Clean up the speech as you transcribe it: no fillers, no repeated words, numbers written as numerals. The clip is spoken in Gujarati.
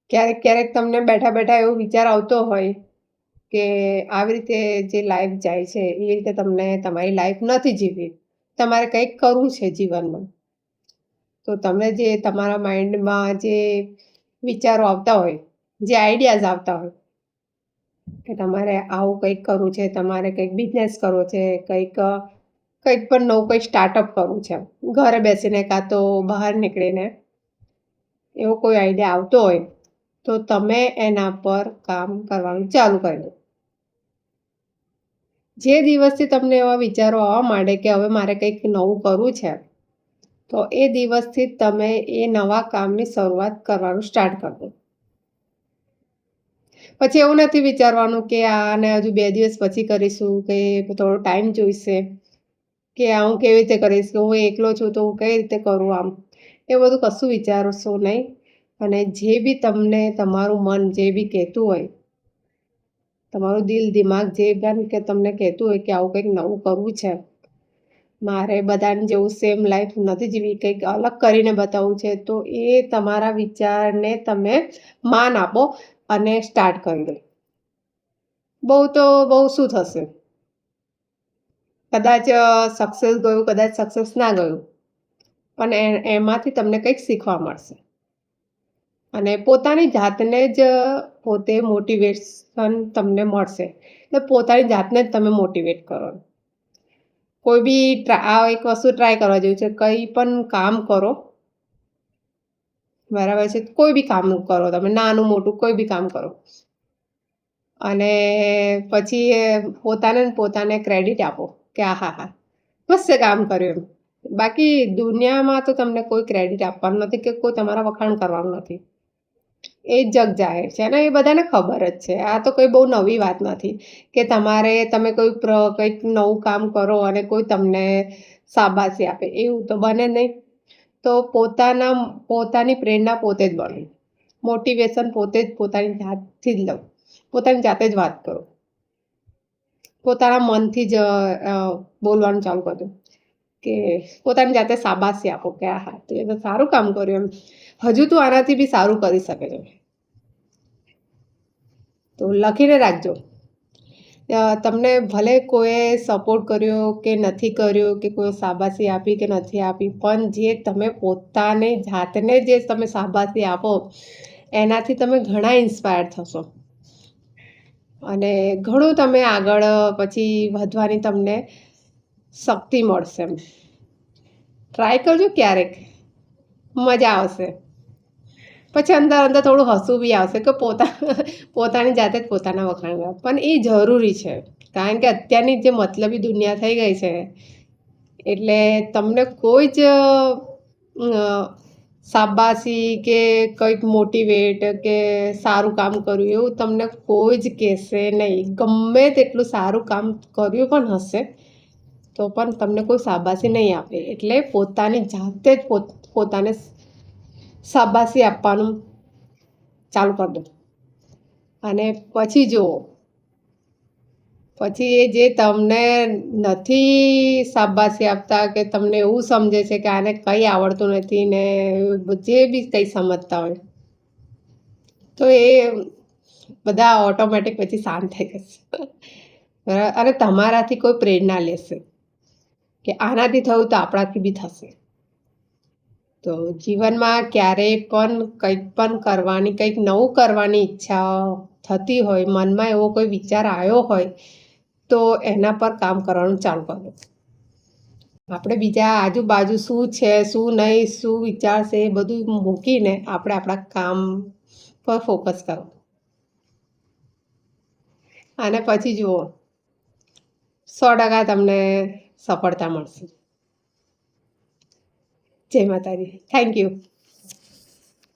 ક્યારેક ક્યારેક તમને બેઠા બેઠા એવો વિચાર આવતો હોય કે આવી રીતે જે લાઈફ જાય છે એ રીતે તમને તમારી લાઈફ નથી જીવવી. તમારે કંઈક કરવું છે જીવનમાં. તો તમને જે તમારા માઇન્ડમાં જે વિચારો આવતા હોય, જે આઈડિયાઝ આવતા હોય કે તમારે આવું કંઈક કરવું છે, તમારે કંઈક બિઝનેસ કરવો છે, કંઈક પણ નવું કંઈક સ્ટાર્ટઅપ કરવું છે. ઘરે બેસીને કાં તો બહાર નીકળીને એવો કોઈ આઈડિયા આવતો હોય તો તમે એના પર કામ કરવાનું ચાલુ કરી દો. જે દિવસથી તમને એવા વિચારો આવવા માંડે કે હવે મારે કંઈક નવું કરવું છે, તો એ દિવસથી તમે એ નવા કામની શરૂઆત કરવાનું સ્ટાર્ટ કરી દો. પછી એવું નથી વિચારવાનું કે આને હજુ 2 દિવસ પછી કરીશું, કે થોડો ટાઈમ જોઈશે, કે આ હું કેવી રીતે કરીશ, કે હું એકલો છું તો હું કઈ રીતે કરું આમ. એ બધું કશું વિચારશો નહીં. અને જે બી તમને તમારું મન જે બી કહેતું હોય, તમારું દિલ દિમાગ જે પણ કે તમને કહેતું હોય કે આવું કંઈક નવું કરવું છે, મારે બધાની જેવું સેમ લાઈફ નથી જીવી, કંઈક અલગ કરીને બતાવવું છે, તો એ તમારા વિચારને તમે માન આપો અને સ્ટાર્ટ કરી દો. બહુ શું થશે, કદાચ સક્સેસ ગયું, કદાચ સક્સેસ ના ગયું, પણ એમાંથી તમને કંઈક શીખવા મળશે. અને પોતાની જાતને જ પોતે મોટિવેશન તમને મળશે. એટલે પોતાની જાતને જ તમે મોટિવેટ કરો. કોઈ બી આ એક વસ્તુ ટ્રાય કરવા જેવું છે, કંઈ પણ કામ કરો, બરાબર છે, કોઈ બી કામ કરો, તમે નાનું મોટું કોઈ બી કામ કરો અને પછી પોતાને ક્રેડિટ આપો કે હા મસ્ત કામ કર્યું એમ. બાકી દુનિયામાં તો તમને કોઈ ક્રેડિટ આપવાનું નથી કે કોઈ તમારા વખાણ કરવાનું નથી. એ જગ જાહેર છે અને એ બધાને ખબર જ છે. આ તો કોઈ બહુ નવી વાત નથી કે તમે કંઈક નવું કામ કરો અને કોઈ તમને શાબાશી આપે, એવું તો બને નહીં. તો પોતાની પ્રેરણા પોતે જ બનો, મોટિવેશન પોતે જ પોતાની જાતથી જ લો, પોતાની જાતે જ વાત કરો, પોતાના મનથી જ બોલવાનું ચાલુ કરી દો, કે પોતાની જાતે શાબાશી આપો કે હા તું એ તો સારું કામ કર્યું એમ, હજુ તું આનાથી બી સારું કરી શકે છે. તો લખીને રાખજો. તમને ભલે કોઈએ સપોર્ટ કર્યો કે નથી કર્યો, કે કોઈ શાબાશી આપી કે નથી આપી, પણ જે તમે પોતાની જાતને જે તમે શાબાશી આપો એનાથી તમે ઘણા ઇન્સ્પાયર થશો અને ઘણું તમે આગળ પછી વધવાની તમને શક્તિ મળશે. ટ્રાય કરજો ક્યારેક, મજા આવશે. પછી અંદર થોડું હસવું બી આવશે કે પોતાની જાતે જ પોતાના વખાણ કરવા, પણ એ જરૂરી છે. કારણ કે અત્યારની જે મતલબી દુનિયા થઈ ગઈ છે, એટલે તમને કોઈ જ શાબાશી કે કંઈક મોટિવેટ કે સારું કામ કર્યું એવું તમને કોઈ જ કહેશે નહીં. ગમે તેટલું સારું કામ કર્યું પણ હશે તો પણ તમને કોઈ શાબાશી નહીં આપે. એટલે પોતાની જાતે જ પોતાને શાબાશી આપવાનું ચાલુ કરી દો અને પછી જુઓ, પછી એ જે તમને નથી શાબાશી આપતા કે તમને એવું સમજે છે કે આને કંઈ આવડતું નથી ને જે બી કંઈ સમજતા હોય, તો એ બધા ઓટોમેટિક પછી શાંત થઈ જશે અને તમારાથી કોઈ પ્રેરણા લેશે કે આનાથી થયું તો આપણાથી બી થશે. તો જીવનમાં ક્યારેય પણ કંઈક પણ કરવાની, કંઈક નવું કરવાની ઈચ્છા થતી હોય, મનમાં એવો કોઈ વિચાર આવ્યો હોય તો એના પર કામ કરવાનું ચાલુ કરો. આપણે બીજા આજુબાજુ શું છે, શું નહીં, શું વિચારશે એ બધું મૂકીને આપણે આપણા કામ પર ફોકસ કરો અને પછી જુઓ 100% તમને સફળતા મળશે. જય માતાજી. Thank you.